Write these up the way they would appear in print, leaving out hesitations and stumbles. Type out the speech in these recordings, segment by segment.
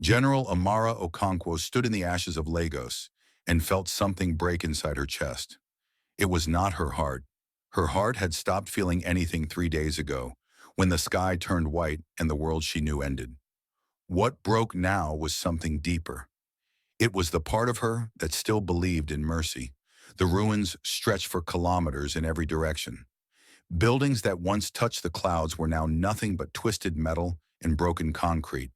General Amara Okonkwo stood in the ashes of Lagos and felt something break inside her chest. It was not her heart. Her heart had stopped feeling anything 3 days ago, when the sky turned white and the world she knew ended. What broke now was something deeper. It was the part of her that still believed in mercy. The ruins stretched for kilometers in every direction. Buildings that once touched the clouds were now nothing but twisted metal and broken concrete.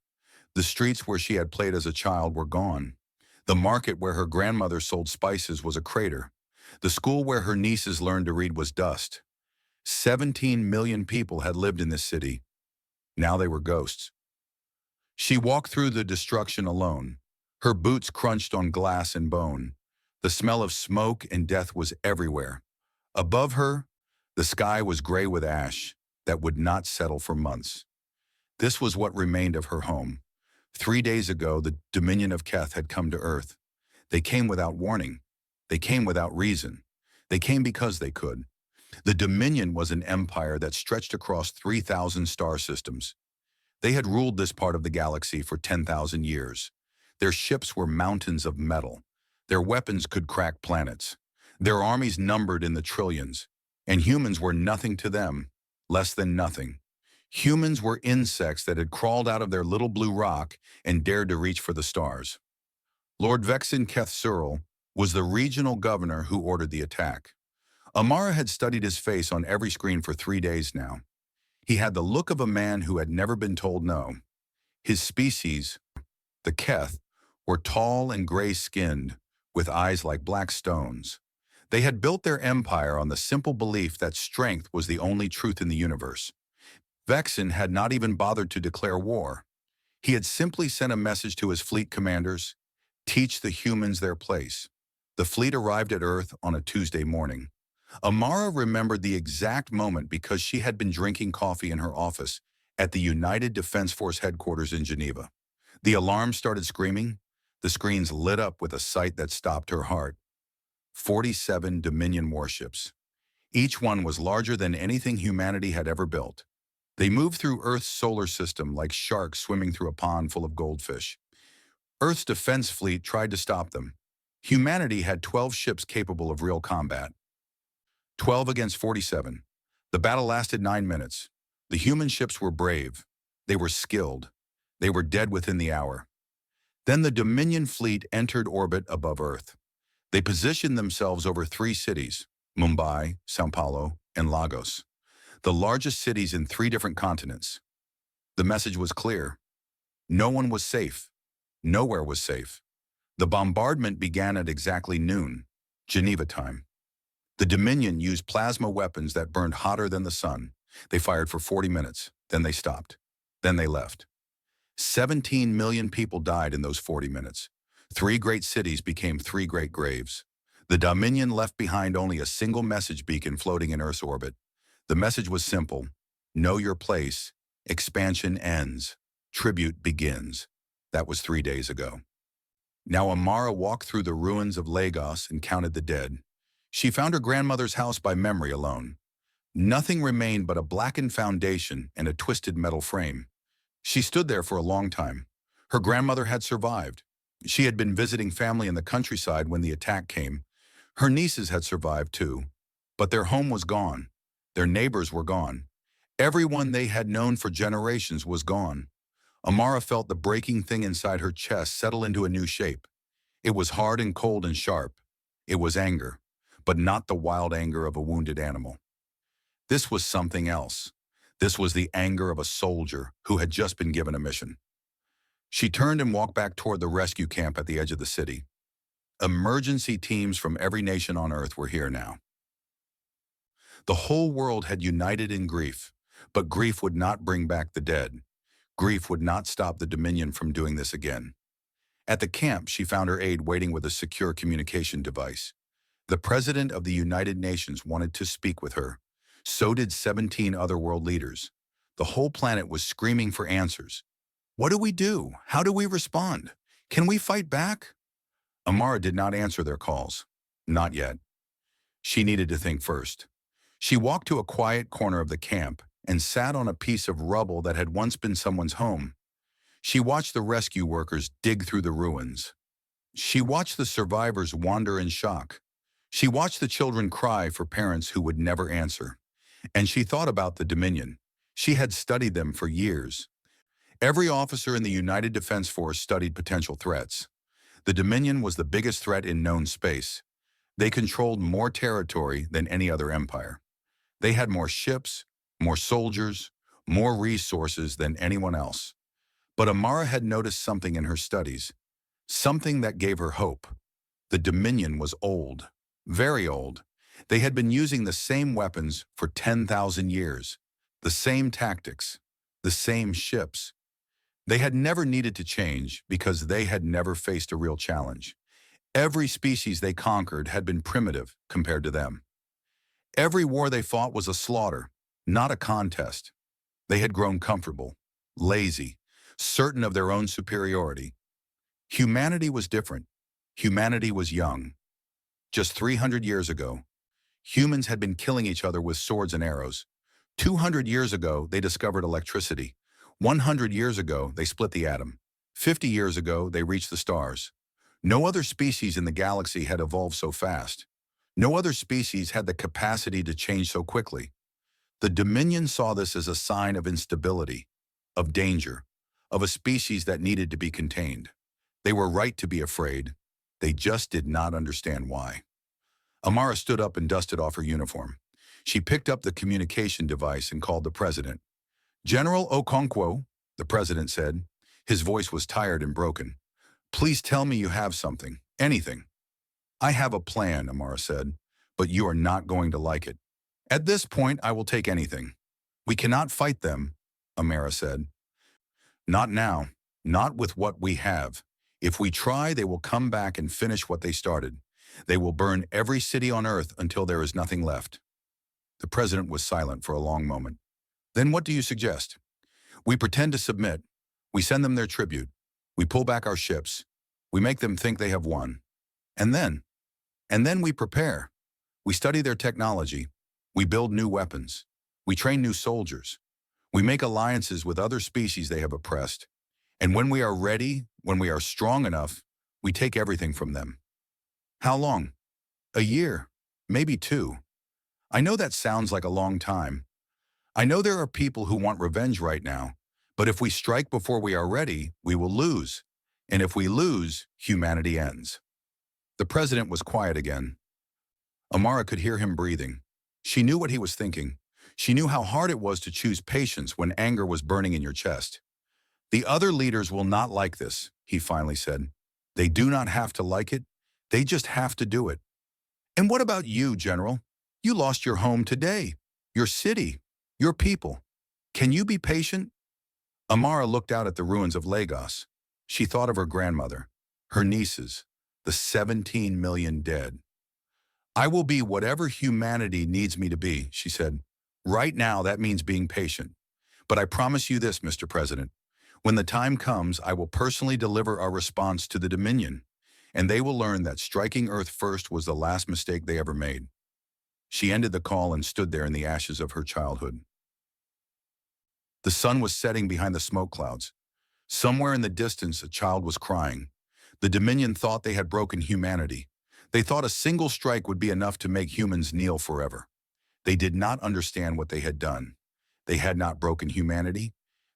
The streets where she had played as a child were gone. The market where her grandmother sold spices was a crater. The school where her nieces learned to read was dust. 17 million people had lived in this city. Now they were ghosts. She walked through the destruction alone. Her boots crunched on glass and bone. The smell of smoke and death was everywhere. Above her, the sky was gray with ash that would not settle for months. This was what remained of her home. 3 days ago, the dominion of Keth had come to Earth. They came without warning. They came without reason. They came because they could. The Dominion was an empire that stretched across 3,000 star systems. They had ruled this part of the galaxy for 10,000 years. Their ships were mountains of metal. Their weapons could crack planets. Their armies numbered in the trillions. And humans were nothing to them, less than nothing. Humans were insects that had crawled out of their little blue rock and dared to reach for the stars. Lord Vexen Keth Surl was the regional governor who ordered the attack. Amara had studied his face on every screen for 3 days now. He had the look of a man who had never been told no. His species, the Keth, were tall and gray-skinned, with eyes like black stones. They had built their empire on the simple belief that strength was the only truth in the universe. Vexen had not even bothered to declare war. He had simply sent a message to his fleet commanders: teach the humans their place. The fleet arrived at Earth on a Tuesday morning. Amara remembered the exact moment because she had been drinking coffee in her office at the United Defense Force headquarters in Geneva. The alarm started screaming. The screens lit up with a sight that stopped her heart. 47 Dominion warships. Each one was larger than anything humanity had ever built. They moved through Earth's solar system like sharks swimming through a pond full of goldfish. Earth's defense fleet tried to stop them. Humanity had 12 ships capable of real combat. 12 against 47. The battle lasted 9 minutes. The human ships were brave. They were skilled. They were dead within the hour. Then the Dominion fleet entered orbit above Earth. They positioned themselves over 3 cities: Mumbai, São Paulo, and Lagos, the largest cities in 3 different continents. The message was clear. No one was safe. Nowhere was safe. The bombardment began at exactly noon, Geneva time. The Dominion used plasma weapons that burned hotter than the sun. They fired for 40 minutes, then they stopped. Then they left. 17 million people died in those 40 minutes. 3 great cities became 3 great graves. The Dominion left behind only a single message beacon floating in Earth's orbit. The message was simple: know your place, expansion ends, tribute begins. That was 3 days ago. Now Amara walked through the ruins of Lagos and counted the dead. She found her grandmother's house by memory alone. Nothing remained but a blackened foundation and a twisted metal frame. She stood there for a long time. Her grandmother had survived. She had been visiting family in the countryside when the attack came. Her nieces had survived too, but their home was gone. Their neighbors were gone. Everyone they had known for generations was gone. Amara felt the breaking thing inside her chest settle into a new shape. It was hard and cold and sharp. It was anger, but not the wild anger of a wounded animal. This was something else. This was the anger of a soldier who had just been given a mission. She turned and walked back toward the rescue camp at the edge of the city. Emergency teams from every nation on Earth were here now. The whole world had united in grief, but grief would not bring back the dead. Grief would not stop the Dominion from doing this again. At the camp, she found her aide waiting with a secure communication device. The President of the United Nations wanted to speak with her. So did 17 other world leaders. The whole planet was screaming for answers. What do we do? How do we respond? Can we fight back? Amara did not answer their calls. Not yet. She needed to think first. She walked to a quiet corner of the camp and sat on a piece of rubble that had once been someone's home. She watched the rescue workers dig through the ruins. She watched the survivors wander in shock. She watched the children cry for parents who would never answer. And she thought about the Dominion. She had studied them for years. Every officer in the United Defense Force studied potential threats. The Dominion was the biggest threat in known space. They controlled more territory than any other empire. They had more ships, more soldiers, more resources than anyone else. But Amara had noticed something in her studies, something that gave her hope. The Dominion was old, very old. They had been using the same weapons for 10,000 years, the same tactics, the same ships. They had never needed to change because they had never faced a real challenge. Every species they conquered had been primitive compared to them. Every war they fought was a slaughter, not a contest. They had grown comfortable, lazy, certain of their own superiority. Humanity was different. Humanity was young. Just 300 years ago, humans had been killing each other with swords and arrows. 200 years ago, they discovered electricity. 100 years ago, they split the atom. 50 years ago, they reached the stars. No other species in the galaxy had evolved so fast. No other species had the capacity to change so quickly. The Dominion saw this as a sign of instability, of danger, of a species that needed to be contained. They were right to be afraid. They just did not understand why. Amara stood up and dusted off her uniform. She picked up the communication device and called the president. "General Okonkwo," the president said. His voice was tired and broken. "Please tell me you have something, anything." "I have a plan," Amara said, "but you are not going to like it. At this point, I will take anything." "We cannot fight them," Amara said. "Not now, not with what we have. If we try, they will come back and finish what they started. They will burn every city on Earth until there is nothing left." The president was silent for a long moment. "Then what do you suggest?" "We pretend to submit. We send them their tribute. We pull back our ships. We make them think they have won. And then we prepare. We study their technology. We build new weapons. We train new soldiers. We make alliances with other species they have oppressed. And when we are ready, when we are strong enough, we take everything from them." "How long?" "A year, maybe 2. I know that sounds like a long time. I know there are people who want revenge right now, but if we strike before we are ready, we will lose. And if we lose, humanity ends." The president was quiet again. Amara could hear him breathing. She knew what he was thinking. She knew how hard it was to choose patience when anger was burning in your chest. "The other leaders will not like this," he finally said. "They do not have to like it. They just have to do it." "And what about you, General? You lost your home today, your city, your people. Can you be patient?" Amara looked out at the ruins of Lagos. She thought of her grandmother, her nieces, the 17 million dead. "I will be whatever humanity needs me to be," she said. "Right now, that means being patient. But I promise you this, Mr. President. When the time comes, I will personally deliver our response to the Dominion, and they will learn that striking Earth first was the last mistake they ever made." She ended the call and stood there in the ashes of her childhood. The sun was setting behind the smoke clouds. Somewhere in the distance, a child was crying. The Dominion thought they had broken humanity. They thought a single strike would be enough to make humans kneel forever. They did not understand what they had done. They had not broken humanity.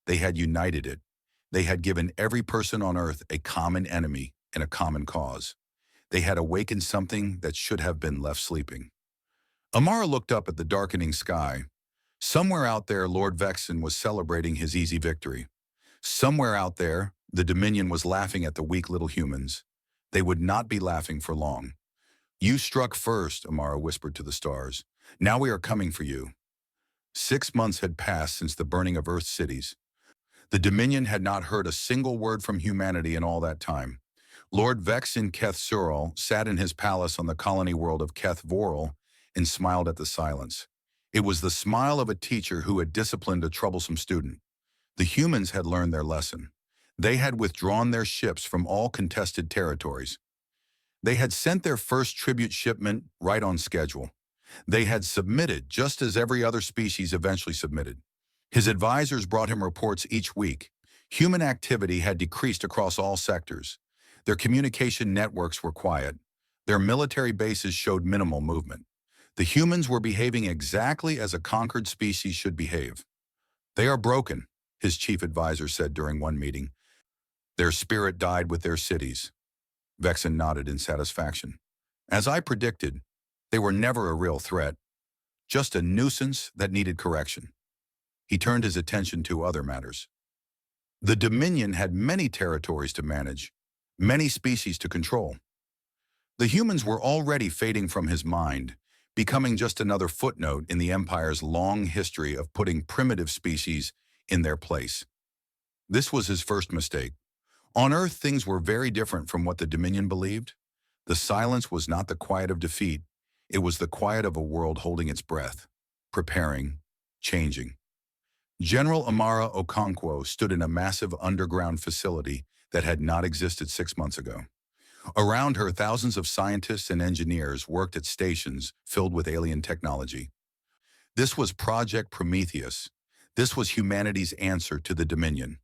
They had united it. They had given every person on Earth a common enemy and a common cause. They had awakened something that should have been left sleeping. Amara looked up at the darkening sky. Somewhere out there, Lord Vexen was celebrating his easy victory. Somewhere out there, the Dominion was laughing at the weak little humans. They would not be laughing for long. "You struck first," Amara whispered to the stars. "Now we are coming for you." 6 months had passed since the burning of Earth's cities. The Dominion had not heard a single word from humanity in all that time. Lord Vexen Keth Surul sat in his palace on the colony world of Keth Vorel and smiled at the silence. It was the smile of a teacher who had disciplined a troublesome student. The humans had learned their lesson. They had withdrawn their ships from all contested territories. They had sent their first tribute shipment right on schedule. They had submitted just as every other species eventually submitted. His advisors brought him reports each week. Human activity had decreased across all sectors. Their communication networks were quiet. Their military bases showed minimal movement. The humans were behaving exactly as a conquered species should behave. "They are broken," his chief advisor said during one meeting. "Their spirit died with their cities." Vexen nodded in satisfaction. "As I predicted, they were never a real threat, just a nuisance that needed correction." He turned his attention to other matters. The Dominion had many territories to manage, many species to control. The humans were already fading from his mind, becoming just another footnote in the Empire's long history of putting primitive species in their place. This was his first mistake. On Earth, things were very different from what the Dominion believed. The silence was not the quiet of defeat. It was the quiet of a world holding its breath, preparing, changing. General Amara Okonkwo stood in a massive underground facility that had not existed 6 months ago. Around her, thousands of scientists and engineers worked at stations filled with alien technology. This was Project Prometheus. This was humanity's answer to the Dominion.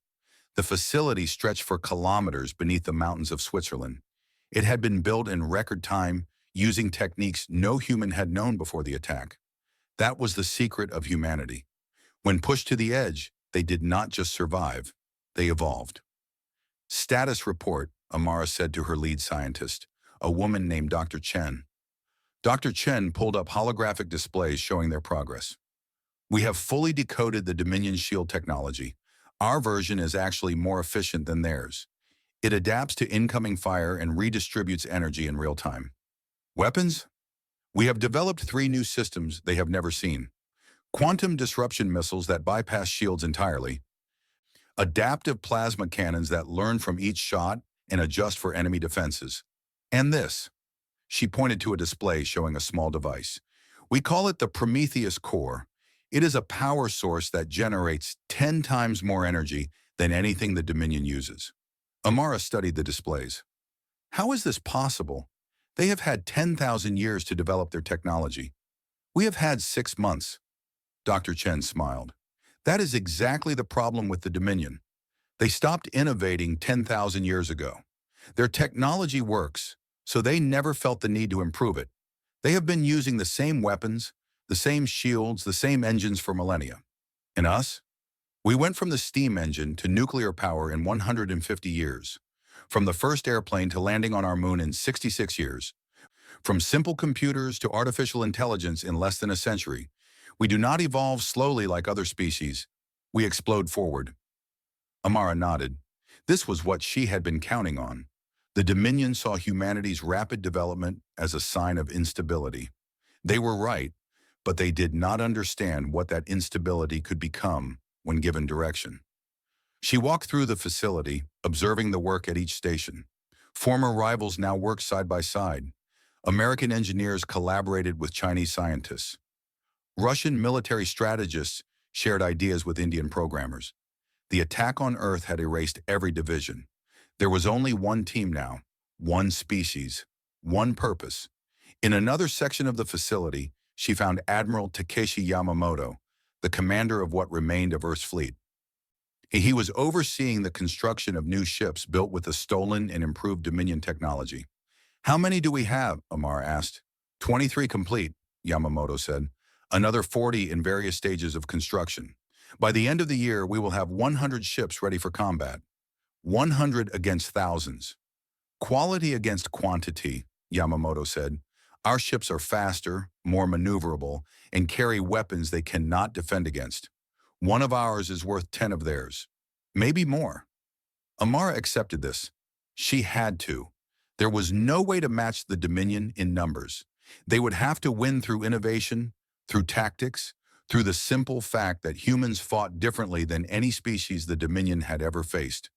The facility stretched for kilometers beneath the mountains of Switzerland. It had been built in record time, using techniques no human had known before the attack. That was the secret of humanity. When pushed to the edge, they did not just survive, they evolved. "Status report," Amara said to her lead scientist, a woman named Dr. Chen. Dr. Chen pulled up holographic displays showing their progress. "We have fully decoded the Dominion shield technology. Our version is actually more efficient than theirs. It adapts to incoming fire and redistributes energy in real time. Weapons? We have developed 3 new systems they have never seen. Quantum disruption missiles that bypass shields entirely. Adaptive plasma cannons that learn from each shot and adjust for enemy defenses. And this." She pointed to a display showing a small device. "We call it the Prometheus Core. It is a power source that generates 10 times more energy than anything the Dominion uses." Amara studied the displays. "How is this possible? They have had 10,000 years to develop their technology. We have had 6 months." Dr. Chen smiled. "That is exactly the problem with the Dominion. They stopped innovating 10,000 years ago. Their technology works, so they never felt the need to improve it. They have been using the same weapons, the same shields, the same engines for millennia. And us? We went from the steam engine to nuclear power in 150 years. From the first airplane to landing on our moon in 66 years. From simple computers to artificial intelligence in less than a century. We do not evolve slowly like other species. We explode forward." Amara nodded. This was what she had been counting on. The Dominion saw humanity's rapid development as a sign of instability. They were right, but they did not understand what that instability could become when given direction. She walked through the facility, observing the work at each station. Former rivals now worked side by side. American engineers collaborated with Chinese scientists. Russian military strategists shared ideas with Indian programmers. The attack on Earth had erased every division. There was only one team now, one species, one purpose. In another section of the facility, she found Admiral Takeshi Yamamoto, the commander of what remained of Earth's fleet. He was overseeing the construction of new ships built with the stolen and improved Dominion technology. "How many do we have?" Amar asked. 23 complete, Yamamoto said. "Another 40 in various stages of construction. By the end of the year, we will have 100 ships ready for combat. 100 against thousands. Quality against quantity," Yamamoto said. "Our ships are faster, more maneuverable, and carry weapons they cannot defend against. One of ours is worth 10 of theirs. Maybe more." Amara accepted this. She had to. There was no way to match the Dominion in numbers. They would have to win through innovation, through tactics, through the simple fact that humans fought differently than any species the Dominion had ever faced.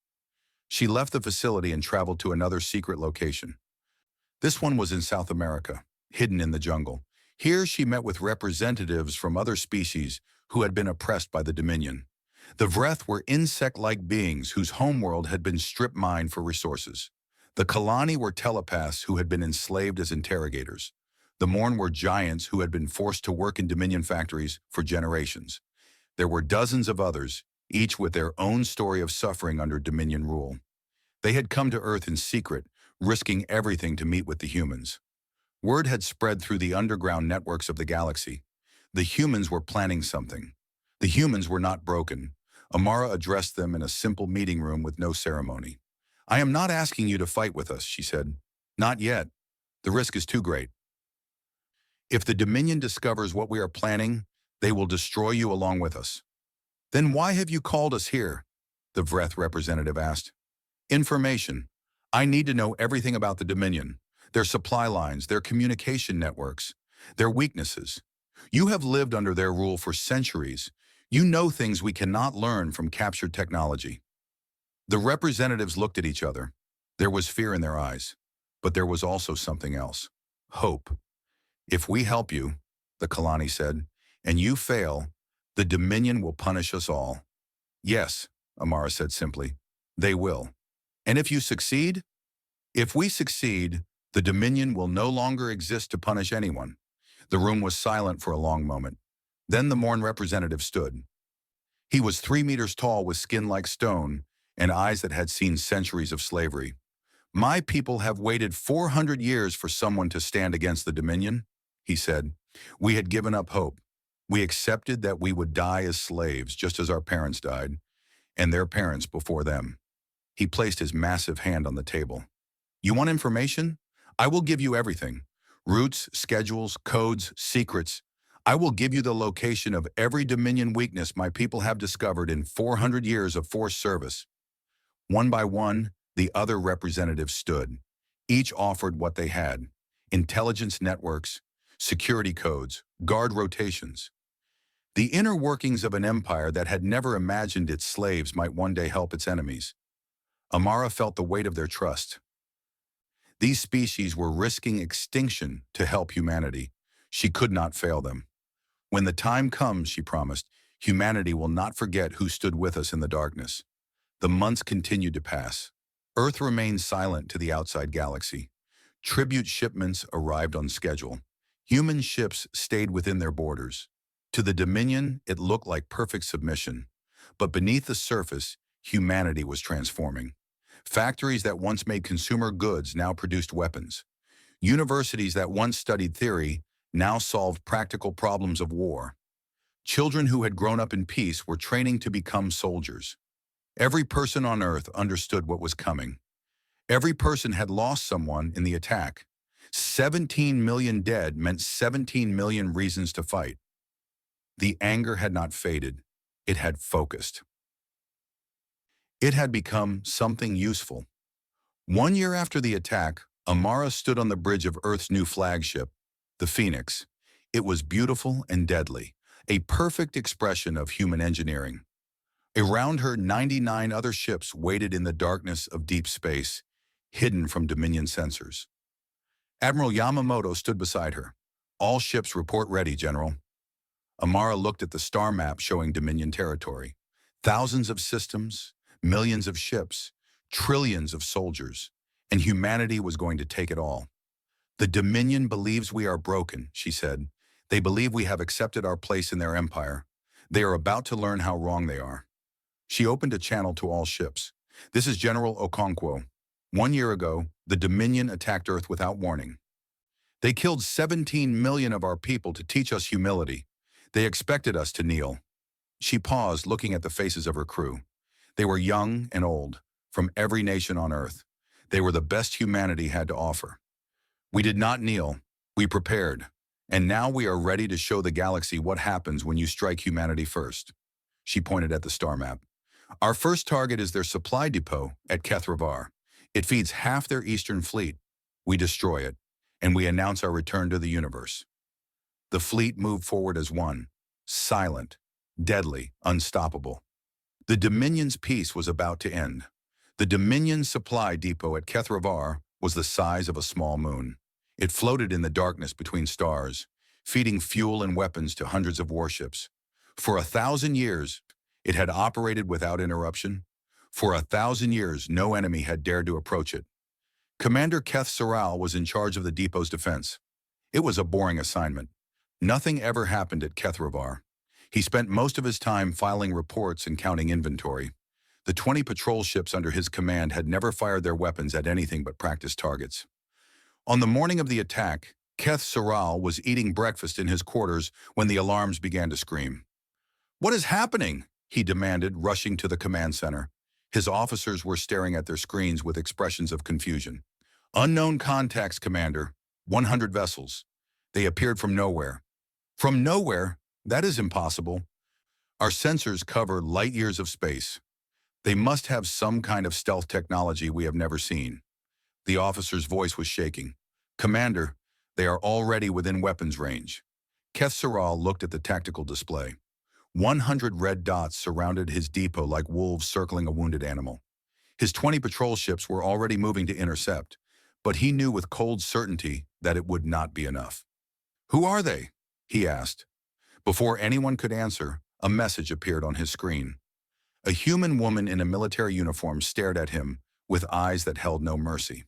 She left the facility and traveled to another secret location. This one was in South America, hidden in the jungle. Here she met with representatives from other species who had been oppressed by the Dominion. The Vreth were insect-like beings whose homeworld had been strip-mined for resources. The Kalani were telepaths who had been enslaved as interrogators. The Morn were giants who had been forced to work in Dominion factories for generations. There were dozens of others, each with their own story of suffering under Dominion rule. They had come to Earth in secret, risking everything to meet with the humans. Word had spread through the underground networks of the galaxy. The humans were planning something. The humans were not broken. Amara addressed them in a simple meeting room with no ceremony. "I am not asking you to fight with us," she said. "Not yet. The risk is too great. If the Dominion discovers what we are planning, they will destroy you along with us." "Then why have you called us here?" the Vreth representative asked. "Information. I need to know everything about the Dominion, their supply lines, their communication networks, their weaknesses. You have lived under their rule for centuries. You know things we cannot learn from captured technology." The representatives looked at each other. There was fear in their eyes, but there was also something else. Hope. "If we help you," the Kalani said, "and you fail, the Dominion will punish us all." "Yes," Amara said simply, "they will. And if you succeed?" "If we succeed, the Dominion will no longer exist to punish anyone." The room was silent for a long moment. Then the Morn representative stood. He was 3 meters tall with skin like stone and eyes that had seen centuries of slavery. "My people have waited 400 years for someone to stand against the Dominion," he said. "We had given up hope. We accepted that we would die as slaves, just as our parents died, and their parents before them." He placed his massive hand on the table. "You want information? I will give you everything. Routes, schedules, codes, secrets. I will give you the location of every Dominion weakness my people have discovered in 400 years of forced service." One by one, the other representatives stood. Each offered what they had: intelligence networks, security codes, guard rotations. The inner workings of an empire that had never imagined its slaves might one day help its enemies. Amara felt the weight of their trust. These species were risking extinction to help humanity. She could not fail them. "When the time comes," she promised, "humanity will not forget who stood with us in the darkness." The months continued to pass. Earth remained silent to the outside galaxy. Tribute shipments arrived on schedule. Human ships stayed within their borders. To the Dominion, it looked like perfect submission. But beneath the surface, humanity was transforming. Factories that once made consumer goods now produced weapons. Universities that once studied theory now solved practical problems of war. Children who had grown up in peace were training to become soldiers. Every person on Earth understood what was coming. Every person had lost someone in the attack. 17 million dead meant 17 million reasons to fight. The anger had not faded. It had focused. It had become something useful. 1 year after the attack, Amara stood on the bridge of Earth's new flagship, the Phoenix. It was beautiful and deadly, a perfect expression of human engineering. Around her, 99 other ships waited in the darkness of deep space, hidden from Dominion sensors. Admiral Yamamoto stood beside her. "All ships report ready, General." Amara looked at the star map showing Dominion territory. Thousands of systems, millions of ships, trillions of soldiers, and humanity was going to take it all. "The Dominion believes we are broken," she said. "They believe we have accepted our place in their empire. They are about to learn how wrong they are." She opened a channel to all ships. "This is General Okonkwo. 1 year ago, the Dominion attacked Earth without warning. They killed 17 million of our people to teach us humility. They expected us to kneel." She paused, looking at the faces of her crew. They were young and old, from every nation on Earth. They were the best humanity had to offer. "We did not kneel. We prepared. And now we are ready to show the galaxy what happens when you strike humanity first." She pointed at the star map. "Our first target is their supply depot at Kethravar. It feeds half their eastern fleet. We destroy it, and we announce our return to the universe." The fleet moved forward as one, silent, deadly, unstoppable. The Dominion's peace was about to end. The Dominion supply depot at Kethravar was the size of a small moon. It floated in the darkness between stars, feeding fuel and weapons to hundreds of warships. For 1,000 years, it had operated without interruption. For 1,000 years, no enemy had dared to approach it. Commander Keth Saral was in charge of the depot's defense. It was a boring assignment. Nothing ever happened at Kethravar. He spent most of his time filing reports and counting inventory. The 20 patrol ships under his command had never fired their weapons at anything but practice targets. On the morning of the attack, Keth Saral was eating breakfast in his quarters when the alarms began to scream. "What is happening?" he demanded, rushing to the command center. His officers were staring at their screens with expressions of confusion. "Unknown contacts, Commander. 100 vessels. They appeared from nowhere." "From nowhere? That is impossible. Our sensors cover light years of space. They must have some kind of stealth technology we have never seen." The officer's voice was shaking. "Commander, they are already within weapons range." Keth Saral looked at the tactical display. 100 red dots surrounded his depot like wolves circling a wounded animal. His 20 patrol ships were already moving to intercept, but he knew with cold certainty that it would not be enough. "Who are they?" he asked. Before anyone could answer, a message appeared on his screen. A human woman in a military uniform stared at him with eyes that held no mercy.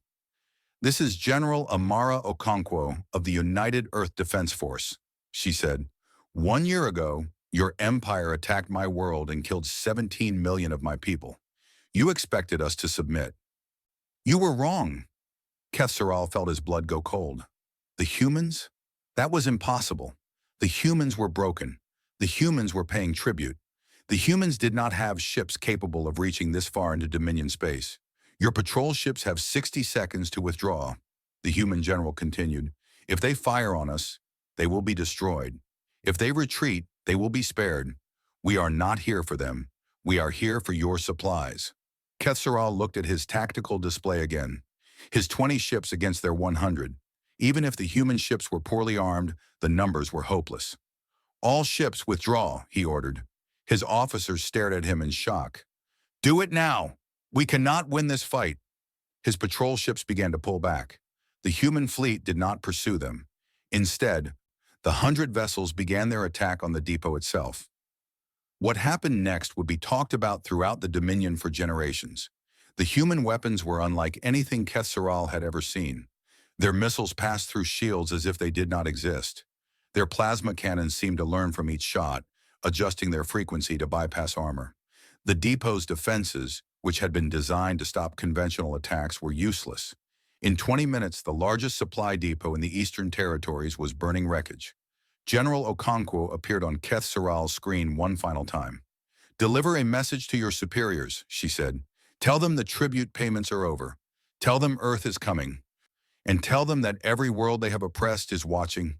"This is General Amara Okonkwo of the United Earth Defense Force," she said. "1 year ago, your empire attacked my world and killed 17 million of my people. You expected us to submit. You were wrong." Keth Saral felt his blood go cold. The humans? That was impossible. The humans were broken. The humans were paying tribute. The humans did not have ships capable of reaching this far into Dominion space. "Your patrol ships have 60 seconds to withdraw," the human general continued. "If they fire on us, they will be destroyed. If they retreat, they will be spared. We are not here for them. We are here for your supplies." Keth Saral looked at his tactical display again. His 20 ships against their 100. Even if the human ships were poorly armed, the numbers were hopeless. "All ships withdraw," he ordered. His officers stared at him in shock. "Do it now! We cannot win this fight." His patrol ships began to pull back. The human fleet did not pursue them. Instead, the 100 vessels began their attack on the depot itself. What happened next would be talked about throughout the Dominion for generations. The human weapons were unlike anything Keth Saral had ever seen. Their missiles passed through shields as if they did not exist. Their plasma cannons seemed to learn from each shot, adjusting their frequency to bypass armor. The depot's defenses, which had been designed to stop conventional attacks, were useless. In 20 minutes, the largest supply depot in the Eastern Territories was burning wreckage. General Okonkwo appeared on Keth Saral's screen one final time. "Deliver a message to your superiors," she said. "Tell them the tribute payments are over. Tell them Earth is coming. And tell them that every world they have oppressed is watching."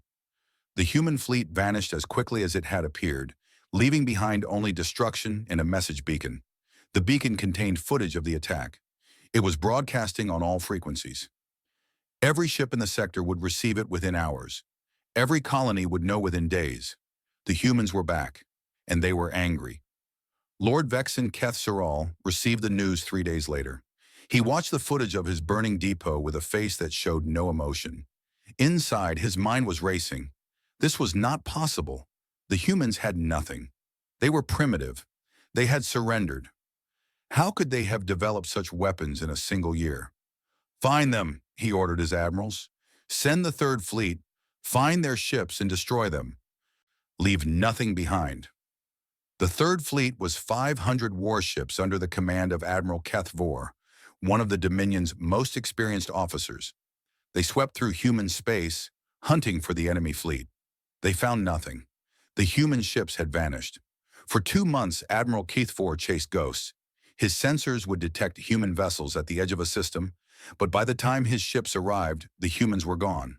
The human fleet vanished as quickly as it had appeared, leaving behind only destruction and a message beacon. The beacon contained footage of the attack. It was broadcasting on all frequencies. Every ship in the sector would receive it within hours. Every colony would know within days. The humans were back, and they were angry. Lord Vexen Keth Saral received the news 3 days later. He watched the footage of his burning depot with a face that showed no emotion. Inside, his mind was racing. This was not possible. The humans had nothing. They were primitive. They had surrendered. How could they have developed such weapons in a single year? "Find them," he ordered his admirals. "Send the Third Fleet, find their ships and destroy them. Leave nothing behind." The Third Fleet was 500 warships under the command of Admiral Keth Vor, one of the Dominion's most experienced officers. They swept through human space, hunting for the enemy fleet. They found nothing. The human ships had vanished. For 2 months, Admiral Keth Vor chased ghosts. His sensors would detect human vessels at the edge of a system, but by the time his ships arrived, the humans were gone.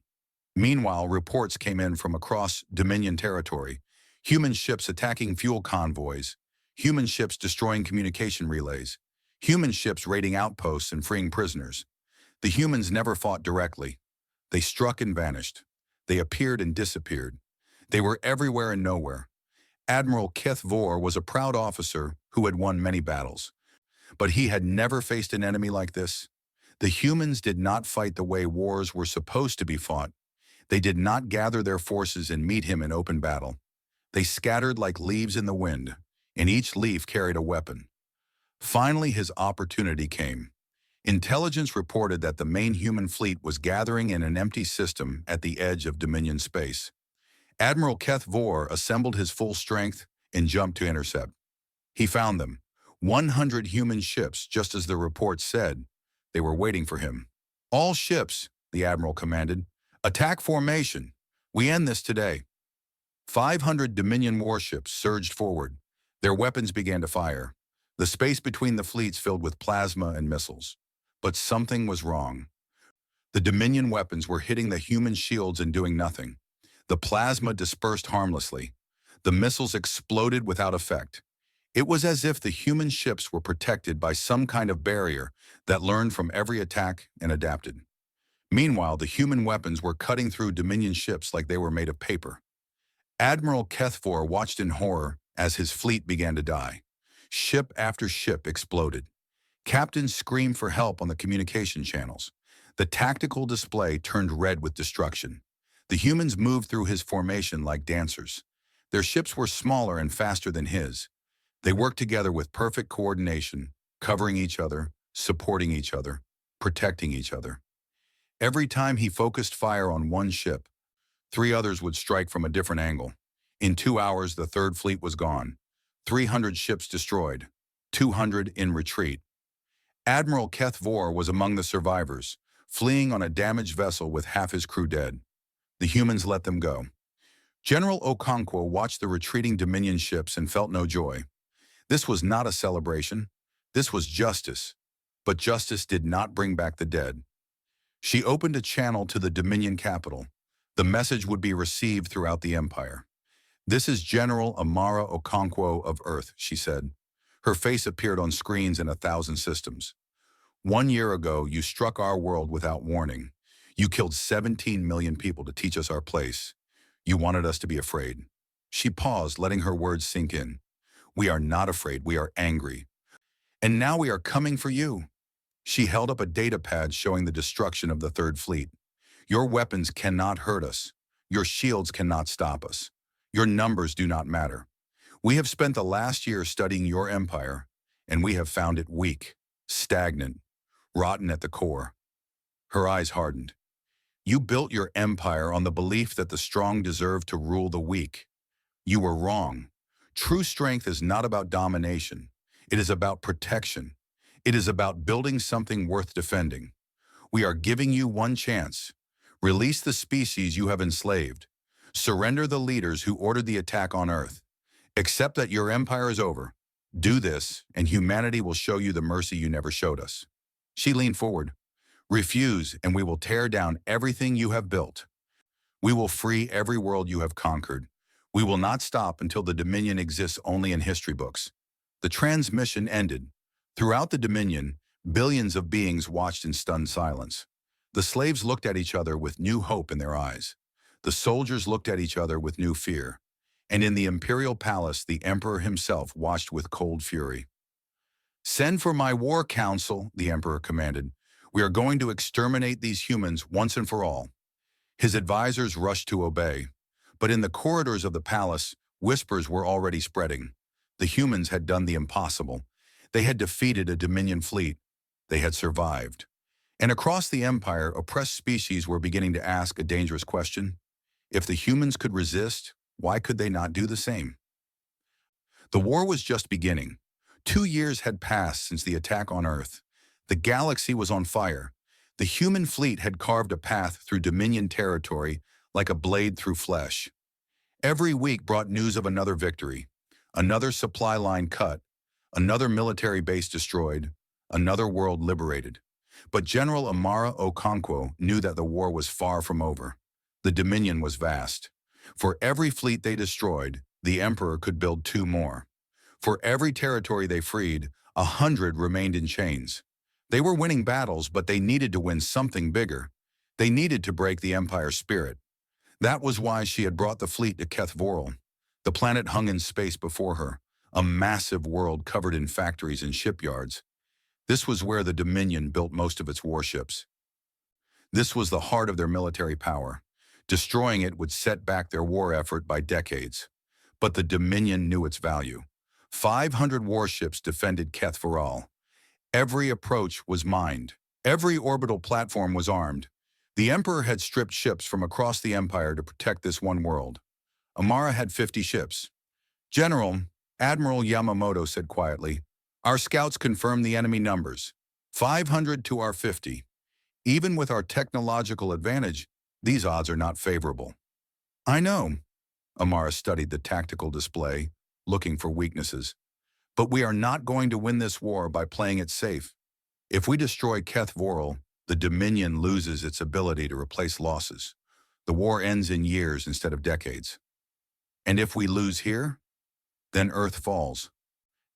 Meanwhile, reports came in from across Dominion territory. Human ships attacking fuel convoys, human ships destroying communication relays, human ships raiding outposts and freeing prisoners. The humans never fought directly. They struck and vanished. They appeared and disappeared. They were everywhere and nowhere. Admiral Keth Vor was a proud officer who had won many battles. But he had never faced an enemy like this. The humans did not fight the way wars were supposed to be fought. They did not gather their forces and meet him in open battle. They scattered like leaves in the wind, and each leaf carried a weapon. Finally, his opportunity came. Intelligence reported that the main human fleet was gathering in an empty system at the edge of Dominion space. Admiral Keth Vor assembled his full strength and jumped to intercept. He found them. 100 human ships, just as the report said. They were waiting for him. All ships, the admiral commanded. Attack formation. We end this today. 500 Dominion warships surged forward. Their weapons began to fire. The space between the fleets filled with plasma and missiles. But something was wrong. The Dominion weapons were hitting the human shields and doing nothing. The plasma dispersed harmlessly. The missiles exploded without effect. It was as if the human ships were protected by some kind of barrier that learned from every attack and adapted. Meanwhile, the human weapons were cutting through Dominion ships like they were made of paper. Admiral Kethfor watched in horror as his fleet began to die. Ship after ship exploded. Captains screamed for help on the communication channels. The tactical display turned red with destruction. The humans moved through his formation like dancers. Their ships were smaller and faster than his. They worked together with perfect coordination, covering each other, supporting each other, protecting each other. Every time he focused fire on one ship, 3 others would strike from a different angle. In 2 hours, the third fleet was gone. 300 ships destroyed, 200 in retreat. Admiral Kethfor was among the survivors, fleeing on a damaged vessel with half his crew dead. The humans let them go. General Okonkwo watched the retreating Dominion ships and felt no joy. This was not a celebration. This was justice. But justice did not bring back the dead. She opened a channel to the Dominion capital. The message would be received throughout the empire. "This is General Amara Okonkwo of Earth," she said. Her face appeared on screens in 1,000 systems. "1 year ago, you struck our world without warning. You killed 17 million people to teach us our place. You wanted us to be afraid." She paused, letting her words sink in. "We are not afraid, we are angry. And now we are coming for you." She held up a data pad showing the destruction of the Third Fleet. "Your weapons cannot hurt us. Your shields cannot stop us. Your numbers do not matter. We have spent the last year studying your empire, and we have found it weak, stagnant, rotten at the core." Her eyes hardened. "You built your empire on the belief that the strong deserve to rule the weak. You were wrong. True strength is not about domination. It is about protection. It is about building something worth defending. We are giving you one chance. Release the species you have enslaved. Surrender the leaders who ordered the attack on Earth. Accept that your empire is over. Do this, and humanity will show you the mercy you never showed us." She leaned forward. "Refuse, and we will tear down everything you have built. We will free every world you have conquered. We will not stop until the Dominion exists only in history books." The transmission ended. Throughout the Dominion, billions of beings watched in stunned silence. The slaves looked at each other with new hope in their eyes. The soldiers looked at each other with new fear. And in the imperial palace, the emperor himself watched with cold fury. "Send for my war council," the emperor commanded. "We are going to exterminate these humans once and for all." His advisors rushed to obey. But in the corridors of the palace, whispers were already spreading. The humans had done the impossible. They had defeated a Dominion fleet. They had survived. And across the empire, oppressed species were beginning to ask a dangerous question. If the humans could resist, why could they not do the same? The war was just beginning. 2 years had passed since the attack on Earth. The galaxy was on fire. The human fleet had carved a path through Dominion territory like a blade through flesh. Every week brought news of another victory, another supply line cut, another military base destroyed, another world liberated. But General Amara Okonkwo knew that the war was far from over. The Dominion was vast. For every fleet they destroyed, the Emperor could build 2 more. For every territory they freed, 100 remained in chains. They were winning battles, but they needed to win something bigger. They needed to break the Empire's spirit. That was why she had brought the fleet to Kethvoril. The planet hung in space before her, a massive world covered in factories and shipyards. This was where the Dominion built most of its warships. This was the heart of their military power. Destroying it would set back their war effort by decades. But the Dominion knew its value. 500 warships defended Kethvoril. Every approach was mined. Every orbital platform was armed. The Emperor had stripped ships from across the Empire to protect this one world. Amara had 50 ships. General, Admiral Yamamoto said quietly, our scouts confirm the enemy numbers. 500 to our 50. Even with our technological advantage, these odds are not favorable. I know. Amara studied the tactical display, looking for weaknesses. But we are not going to win this war by playing it safe. If we destroy Keth Vorel, the Dominion loses its ability to replace losses. The war ends in years instead of decades. And if we lose here, then Earth falls.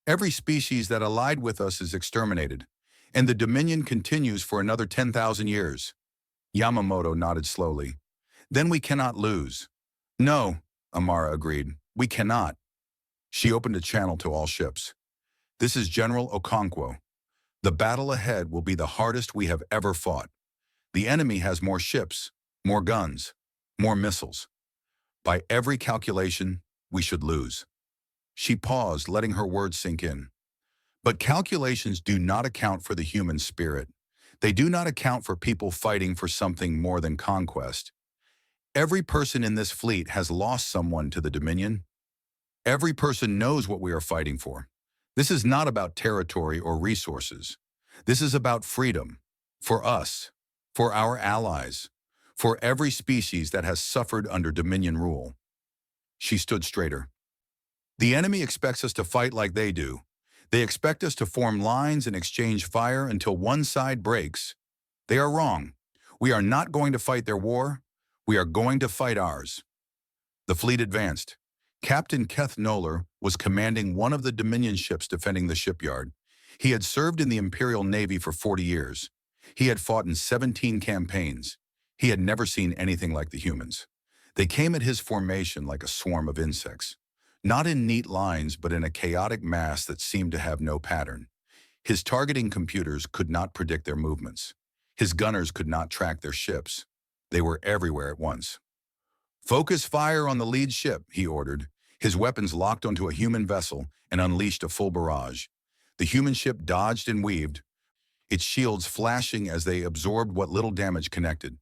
Every species that allied with us is exterminated, and the Dominion continues for another 10,000 years. Yamamoto nodded slowly. Then we cannot lose. No, Amara agreed. We cannot. She opened a channel to all ships. This is General Okonkwo. The battle ahead will be the hardest we have ever fought. The enemy has more ships, more guns, more missiles. By every calculation, we should lose. She paused, letting her words sink in. But calculations do not account for the human spirit. They do not account for people fighting for something more than conquest. Every person in this fleet has lost someone to the Dominion. Every person knows what we are fighting for. This is not about territory or resources. This is about freedom. For us. For our allies. For every species that has suffered under Dominion rule. She stood straighter. The enemy expects us to fight like they do. They expect us to form lines and exchange fire until one side breaks. They are wrong. We are not going to fight their war. We are going to fight ours. The fleet advanced. Captain Keth Noller was commanding one of the Dominion ships defending the shipyard. He had served in the Imperial Navy for 40 years. He had fought in 17 campaigns. He had never seen anything like the humans. They came at his formation like a swarm of insects. Not in neat lines, but in a chaotic mass that seemed to have no pattern. His targeting computers could not predict their movements. His gunners could not track their ships. They were everywhere at once. Focus fire on the lead ship, he ordered. His weapons locked onto a human vessel and unleashed a full barrage. The human ship dodged and weaved, its shields flashing as they absorbed what little damage connected.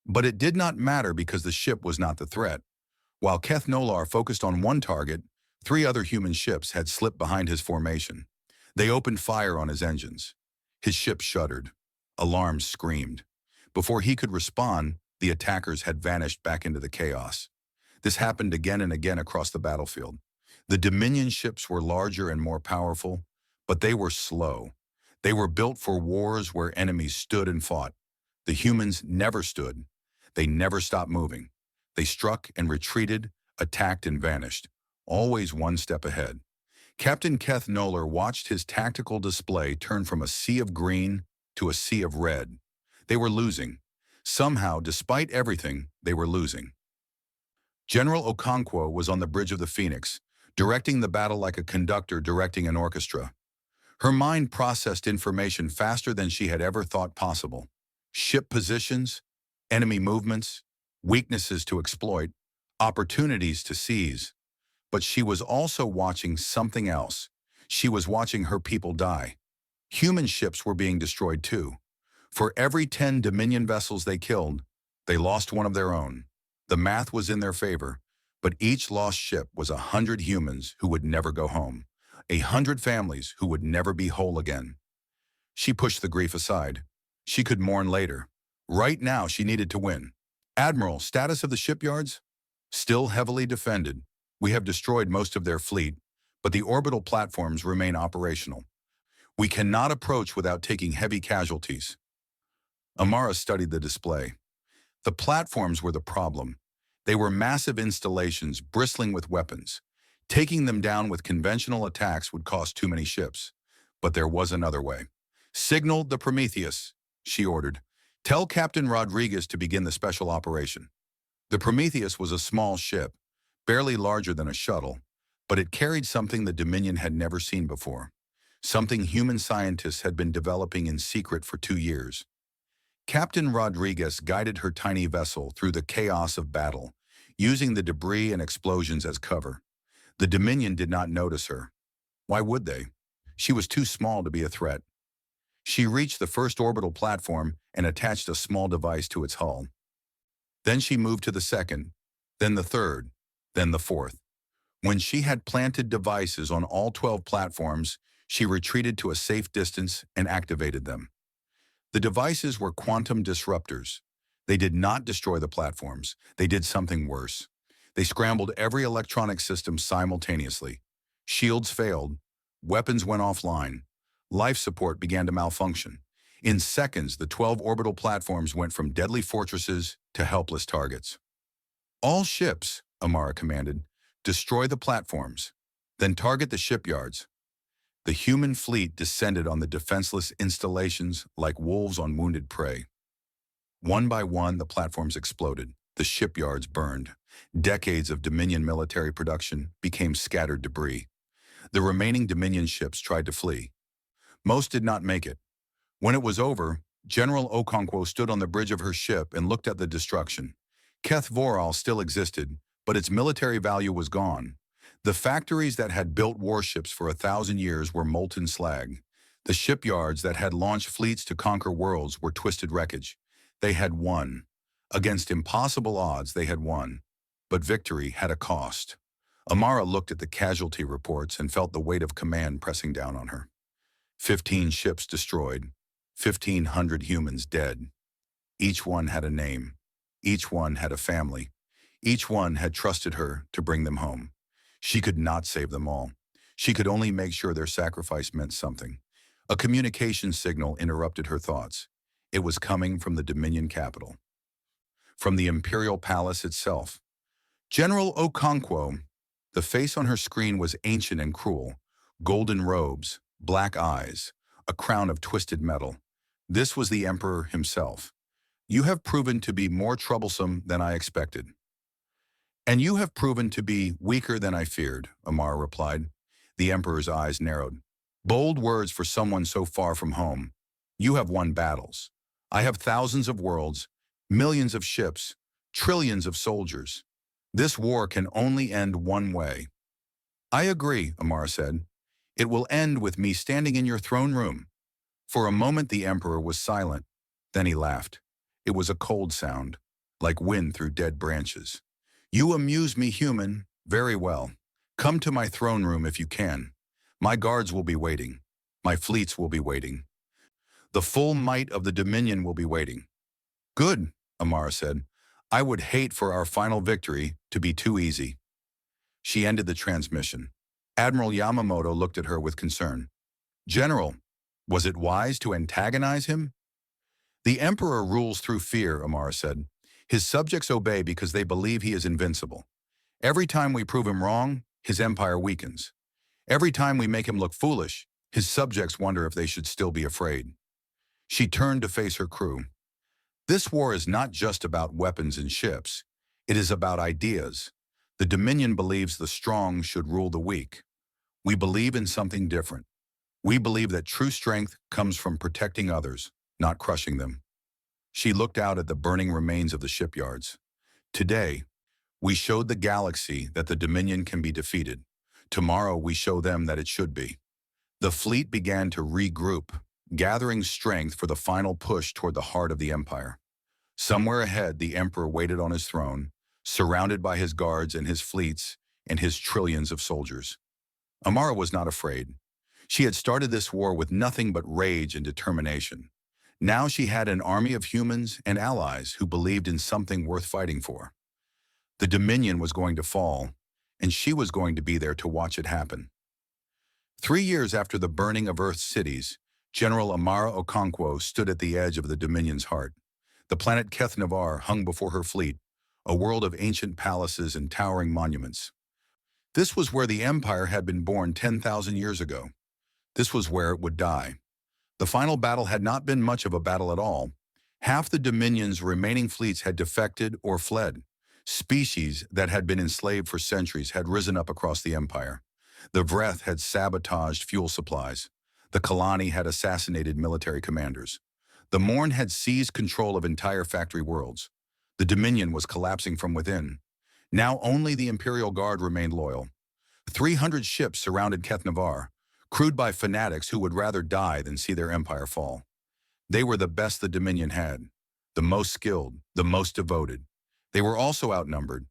But it did not matter because the ship was not the threat. While Keth Nolar focused on one target, 3 other human ships had slipped behind his formation. They opened fire on his engines. His ship shuddered. Alarms screamed. Before he could respond, the attackers had vanished back into the chaos. This happened again and again across the battlefield. The Dominion ships were larger and more powerful, but they were slow. They were built for wars where enemies stood and fought. The humans never stood. They never stopped moving. They struck and retreated, attacked and vanished, always one step ahead. Captain Keth Noller watched his tactical display turn from a sea of green to a sea of red. They were losing. Somehow, despite everything, they were losing. General Okonkwo was on the bridge of the Phoenix, directing the battle like a conductor directing an orchestra. Her mind processed information faster than she had ever thought possible. Ship positions, enemy movements, weaknesses to exploit, opportunities to seize. But she was also watching something else. She was watching her people die. Human ships were being destroyed too. For every 10 Dominion vessels they killed, they lost one of their own. The math was in their favor, but each lost ship was 100 humans who would never go home, 100 families who would never be whole again. She pushed the grief aside. She could mourn later. Right now, she needed to win. Admiral, status of the shipyards? Still heavily defended. We have destroyed most of their fleet, but the orbital platforms remain operational. We cannot approach without taking heavy casualties. Amara studied the display. The platforms were the problem. They were massive installations bristling with weapons. Taking them down with conventional attacks would cost too many ships. But there was another way. Signal the Prometheus, she ordered. Tell Captain Rodriguez to begin the special operation. The Prometheus was a small ship, barely larger than a shuttle, but it carried something the Dominion had never seen before. Something human scientists had been developing in secret for 2 years. Captain Rodriguez guided her tiny vessel through the chaos of battle, using the debris and explosions as cover. The Dominion did not notice her. Why would they? She was too small to be a threat. She reached the first orbital platform and attached a small device to its hull. Then she moved to the second, then the third, then the fourth. When she had planted devices on all 12 platforms, she retreated to a safe distance and activated them. The devices were quantum disruptors. They did not destroy the platforms. They did something worse. They scrambled every electronic system simultaneously. Shields failed. Weapons went offline. Life support began to malfunction. In seconds, the 12 orbital platforms went from deadly fortresses to helpless targets. All ships, Amara commanded, destroy the platforms, then target the shipyards. The human fleet descended on the defenseless installations like wolves on wounded prey. One by one, the platforms exploded. The shipyards burned. Decades of Dominion military production became scattered debris. The remaining Dominion ships tried to flee. Most did not make it. When it was over, General Okonkwo stood on the bridge of her ship and looked at the destruction. Keth Voral still existed, but its military value was gone. The factories that had built warships for 1,000 years were molten slag. The shipyards that had launched fleets to conquer worlds were twisted wreckage. They had won. Against impossible odds, they had won. But victory had a cost. Amara looked at the casualty reports and felt the weight of command pressing down on her. 15 ships destroyed, 1,500 humans dead. Each one had a name. Each one had a family. Each one had trusted her to bring them home. She could not save them all. She could only make sure their sacrifice meant something. A communication signal interrupted her thoughts. It was coming from the Dominion capital. From the Imperial Palace itself. General Okonkwo. The face on her screen was ancient and cruel. Golden robes, black eyes, a crown of twisted metal. This was the Emperor himself. You have proven to be more troublesome than I expected. And you have proven to be weaker than I feared, Amara replied. The Emperor's eyes narrowed. Bold words for someone so far from home. You have won battles. I have thousands of worlds, millions of ships, trillions of soldiers. This war can only end one way. I agree, Amara said. It will end with me standing in your throne room. For a moment the Emperor was silent. Then he laughed. It was a cold sound, like wind through dead branches. You amuse me, human. Very well. Come to my throne room if you can. My guards will be waiting. My fleets will be waiting. The full might of the Dominion will be waiting. Good, Amara said. I would hate for our final victory to be too easy. She ended the transmission. Admiral Yamamoto looked at her with concern. General, was it wise to antagonize him? The Emperor rules through fear, Amara said. His subjects obey because they believe he is invincible. Every time we prove him wrong, his empire weakens. Every time we make him look foolish, his subjects wonder if they should still be afraid. She turned to face her crew. This war is not just about weapons and ships. It is about ideas. The Dominion believes the strong should rule the weak. We believe in something different. We believe that true strength comes from protecting others, not crushing them. She looked out at the burning remains of the shipyards. Today, we showed the galaxy that the Dominion can be defeated. Tomorrow, we show them that it should be. The fleet began to regroup, gathering strength for the final push toward the heart of the Empire. Somewhere ahead, the Emperor waited on his throne, surrounded by his guards and his fleets and his trillions of soldiers. Amara was not afraid. She had started this war with nothing but rage and determination. Now she had an army of humans and allies who believed in something worth fighting for. The Dominion was going to fall, and she was going to be there to watch it happen. 3 years after the burning of Earth's cities, General Amara Okonkwo stood at the edge of the Dominion's heart. The planet Keth Navar hung before her fleet, a world of ancient palaces and towering monuments. This was where the Empire had been born 10,000 years ago. This was where it would die. The final battle had not been much of a battle at all. Half the Dominion's remaining fleets had defected or fled. Species that had been enslaved for centuries had risen up across the Empire. The Vreth had sabotaged fuel supplies. The Kalani had assassinated military commanders. The Morn had seized control of entire factory worlds. The Dominion was collapsing from within. Now only the Imperial Guard remained loyal. 300 ships surrounded Keth Navar, crewed by fanatics who would rather die than see their empire fall. They were the best the Dominion had, the most skilled, the most devoted. They were also outnumbered.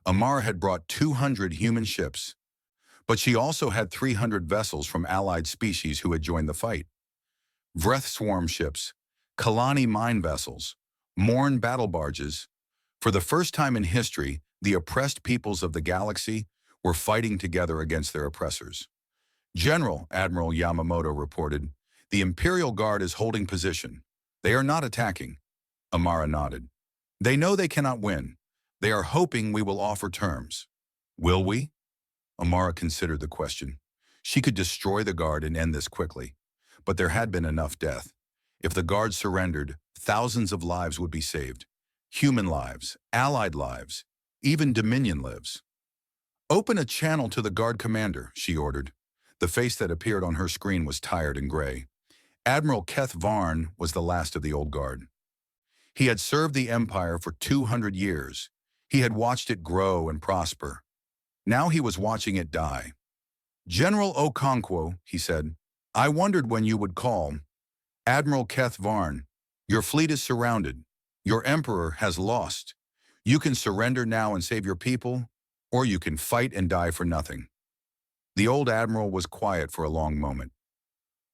Amara had brought 200 human ships, but she also had 300 vessels from allied species who had joined the fight. Vreth swarm ships, Kalani mine vessels, Morn battle barges. For the first time in history, the oppressed peoples of the galaxy were fighting together against their oppressors. Admiral Yamamoto reported, "The Imperial Guard is holding position. They are not attacking." Amara nodded. "They know they cannot win. They are hoping we will offer terms." "Will we?" Amara considered the question. She could destroy the Guard and end this quickly. But there had been enough death. If the Guard surrendered, thousands of lives would be saved. Human lives, allied lives, even Dominion lives. "Open a channel to the Guard commander," she ordered. The face that appeared on her screen was tired and gray. Admiral Keth Varn was the last of the old Guard. He had served the Empire for 200 years. He had watched it grow and prosper. Now he was watching it die. "General Okonkwo," he said, "I wondered when you would call. Admiral Keth Varn, your fleet is surrounded. Your Emperor has lost. You can surrender now and save your people, or you can fight and die for nothing." The old admiral was quiet for a long moment.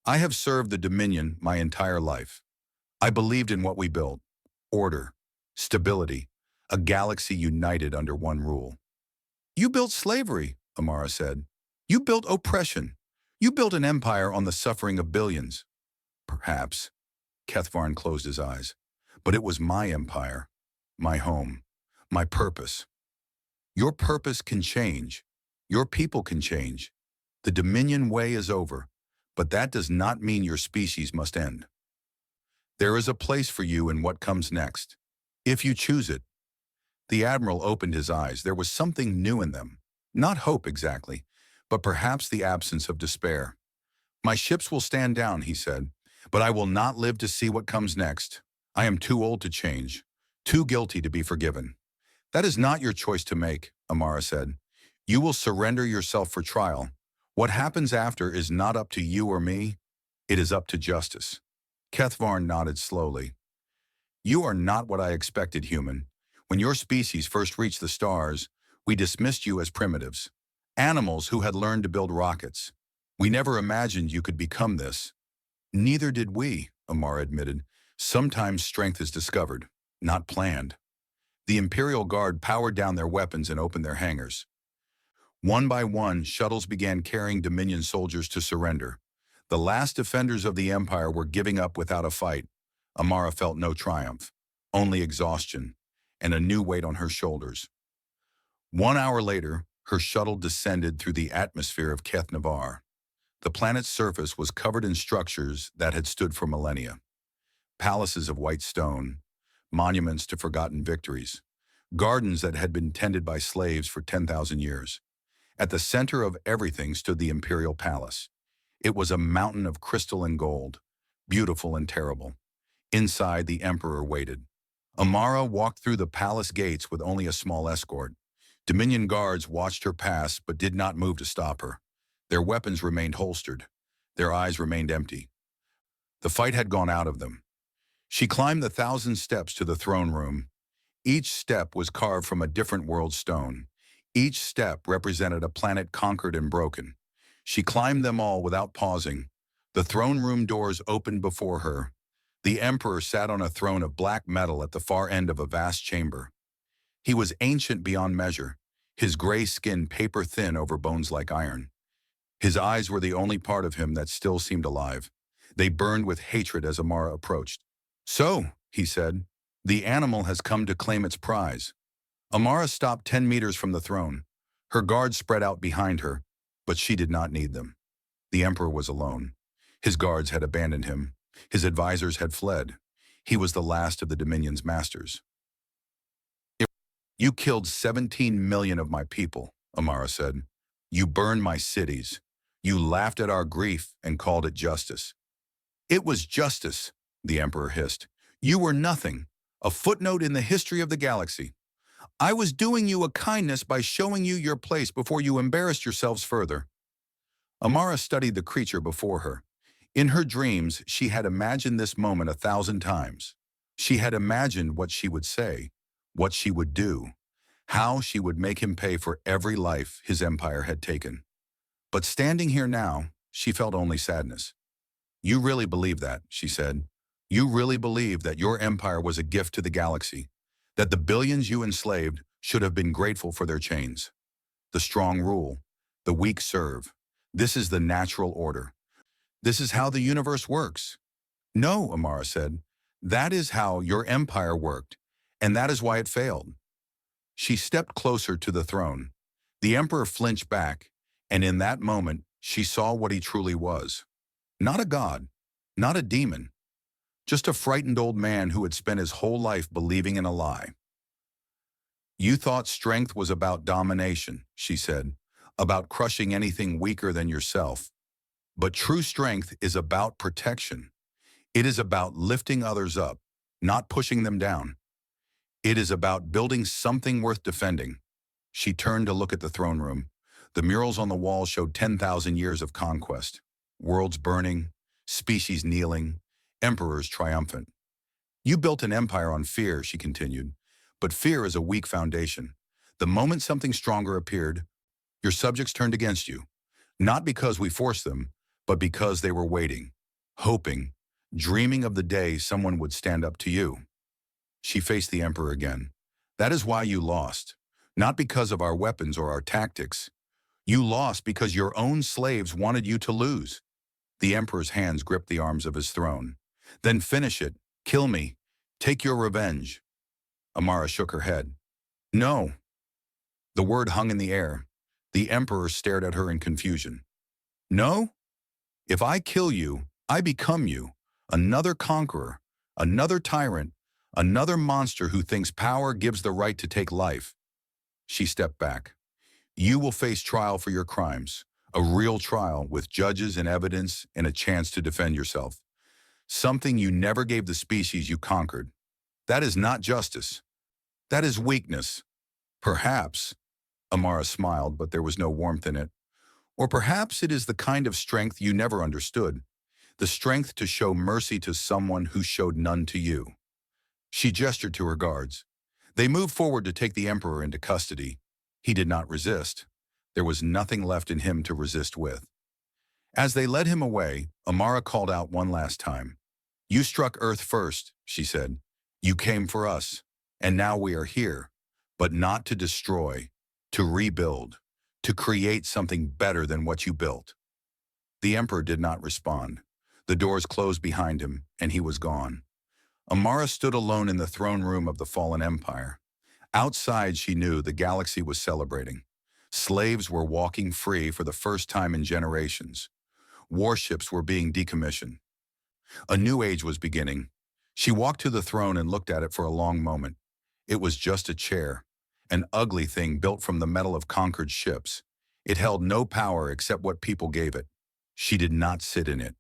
"I have served the Dominion my entire life. I believed in what we built. Order, stability, a galaxy united under one rule." "You built slavery," Amara said. "You built oppression. You built an empire on the suffering of billions." "Perhaps." Kethvarn closed his eyes. "But it was my empire, my home, my purpose." "Your purpose can change. Your people can change. The Dominion way is over, but that does not mean your species must end. There is a place for you in what comes next, if you choose it." The Admiral opened his eyes. There was something new in them. Not hope exactly, but perhaps the absence of despair. "My ships will stand down," he said, "but I will not live to see what comes next. I am too old to change, too guilty to be forgiven." "That is not your choice to make," Amara said. "You will surrender yourself for trial. What happens after is not up to you or me. It is up to justice." Kethvarn nodded slowly. "You are not what I expected, human. When your species first reached the stars, we dismissed you as primitives, animals who had learned to build rockets. We never imagined you could become this." "Neither did we," Amara admitted. "Sometimes strength is discovered, not planned." The Imperial Guard powered down their weapons and opened their hangars. One by one, shuttles began carrying Dominion soldiers to surrender. The last defenders of the Empire were giving up without a fight. Amara felt no triumph, only exhaustion, and a new weight on her shoulders. 1 hour later, her shuttle descended through the atmosphere of Keth Navar. The planet's surface was covered in structures that had stood for millennia. Palaces of white stone, monuments to forgotten victories, gardens that had been tended by slaves for 10,000 years. At the center of everything stood the Imperial Palace. It was a mountain of crystal and gold, beautiful and terrible. Inside, the Emperor waited. Amara walked through the palace gates with only a small escort. Dominion guards watched her pass but did not move to stop her. Their weapons remained holstered. Their eyes remained empty. The fight had gone out of them. She climbed the 1,000 steps to the throne room. Each step was carved from a different world stone. Each step represented a planet conquered and broken. She climbed them all without pausing. The throne room doors opened before her. The Emperor sat on a throne of black metal at the far end of a vast chamber. He was ancient beyond measure, his gray skin paper-thin over bones like iron. His eyes were the only part of him that still seemed alive. They burned with hatred as Amara approached. "So," he said, "the animal has come to claim its prize." Amara stopped 10 meters from the throne. Her guards spread out behind her, but she did not need them. The Emperor was alone. His guards had abandoned him. His advisors had fled. He was the last of the Dominion's masters. "You killed 17 million of my people," Amara said. "You burned my cities. You laughed at our grief and called it justice." "It was justice," the Emperor hissed. "You were nothing, a footnote in the history of the galaxy. I was doing you a kindness by showing you your place before you embarrassed yourselves further." Amara studied the creature before her. In her dreams, she had imagined this moment 1,000 times. She had imagined what she would say, what she would do. how she would make him pay for every life his empire had taken. But standing here now, she felt only sadness. "You really believe that," she said. "You really believe that your empire was a gift to the galaxy, that the billions you enslaved should have been grateful for their chains. The strong rule, the weak serve. This is the natural order. This is how the universe works." "No," Amara said. "That is how your empire worked, and that is why it failed." She stepped closer to the throne. The emperor flinched back, and in that moment, she saw what he truly was. Not a god, not a demon, just a frightened old man who had spent his whole life believing in a lie. "You thought strength was about domination," she said, "about crushing anything weaker than yourself. But true strength is about protection. It is about lifting others up, not pushing them down. It is about building something worth defending." She turned to look at the throne room. The murals on the wall showed 10,000 years of conquest. Worlds burning, species kneeling, emperors triumphant. "You built an empire on fear," she continued. "But fear is a weak foundation. The moment something stronger appeared, your subjects turned against you. Not because we forced them, but because they were waiting, hoping, dreaming of the day someone would stand up to you." She faced the emperor again. "That is why you lost. Not because of our weapons or our tactics. You lost because your own slaves wanted you to lose." The emperor's hands gripped the arms of his throne. "Then finish it. Kill me. Take your revenge." Amara shook her head. "No." The word hung in the air. The emperor stared at her in confusion. "No? If I kill you, I become you. Another conqueror, another tyrant, another monster who thinks power gives the right to take life." She stepped back. "You will face trial for your crimes. A real trial with judges and evidence and a chance to defend yourself. Something you never gave the species you conquered. That is not justice. That is weakness. Perhaps," Amara smiled, but there was no warmth in it, "or perhaps it is the kind of strength you never understood. The strength to show mercy to someone who showed none to you." She gestured to her guards. They moved forward to take the emperor into custody. He did not resist. There was nothing left in him to resist with. As they led him away, Amara called out one last time. "You struck Earth first," she said. "You came for us, and now we are here, but not to destroy, to rebuild, to create something better than what you built." The emperor did not respond. The doors closed behind him, and he was gone. Amara stood alone in the throne room of the fallen empire. Outside, she knew the galaxy was celebrating. Slaves were walking free for the first time in generations. Warships were being decommissioned. A new age was beginning. She walked to the throne and looked at it for a long moment. It was just a chair, an ugly thing built from the metal of conquered ships. It held no power except what people gave it. She did not sit in it.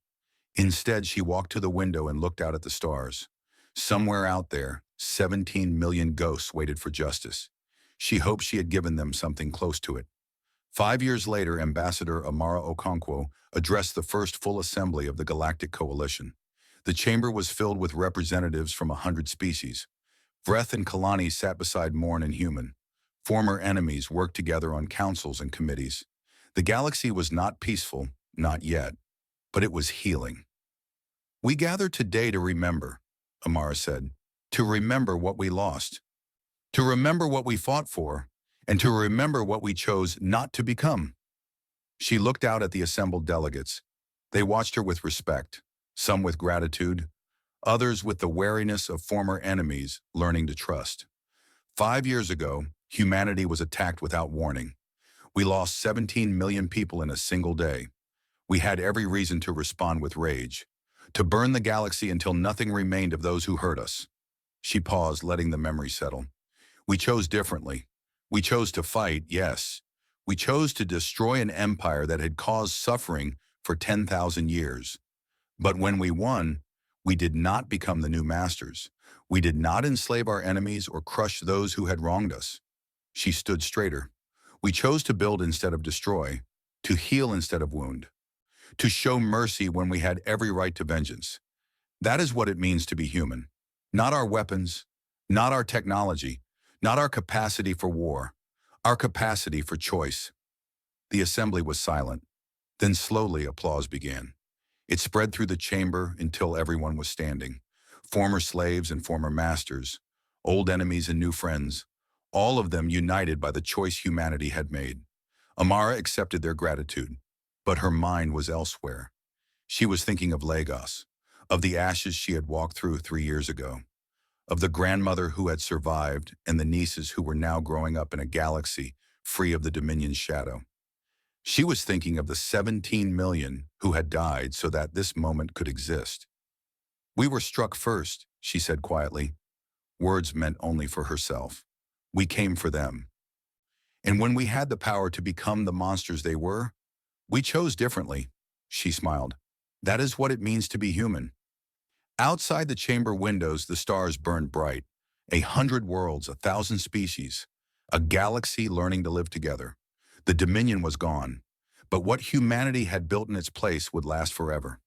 Instead, she walked to the window and looked out at the stars. Somewhere out there, 17 million ghosts waited for justice. She hoped she had given them something close to it. 5 years later, Ambassador Amara Okonkwo addressed the first full assembly of the Galactic Coalition. The chamber was filled with representatives from 100 species. Vreth and Kalani sat beside Morn and Human. Former enemies worked together on councils and committees. The galaxy was not peaceful, not yet, but it was healing. "We gather today to remember," Amara said, "to remember what we lost, to remember what we fought for, and to remember what we chose not to become." She looked out at the assembled delegates. They watched her with respect, some with gratitude, others with the wariness of former enemies learning to trust. 5 years ago, humanity was attacked without warning. We lost 17 million people in a single day. We had every reason to respond with rage, to burn the galaxy until nothing remained of those who hurt us. She paused, letting the memory settle. We chose differently. We chose to fight, yes. We chose to destroy an empire that had caused suffering for 10,000 years. But when we won, we did not become the new masters. We did not enslave our enemies or crush those who had wronged us. She stood straighter. We chose to build instead of destroy, to heal instead of wound, to show mercy when we had every right to vengeance. That is what it means to be human. Not our weapons, not our technology, Not our capacity for war, our capacity for choice. The assembly was silent. Then slowly applause began. It spread through the chamber until everyone was standing. Former slaves and former masters, old enemies and new friends, all of them united by the choice humanity had made. Amara accepted their gratitude, but her mind was elsewhere. She was thinking of Lagos, of the ashes she had walked through 3 years ago, of the grandmother who had survived and the nieces who were now growing up in a galaxy free of the Dominion's shadow. She was thinking of the 17 million who had died so that this moment could exist. We were struck first, she said quietly. Words meant only for herself. We came for them. And when we had the power to become the monsters they were, we chose differently, she smiled. That is what it means to be human. Outside the chamber windows, the stars burned bright. 100 worlds, 1,000 species, a galaxy learning to live together. The Dominion was gone, but what humanity had built in its place would last forever.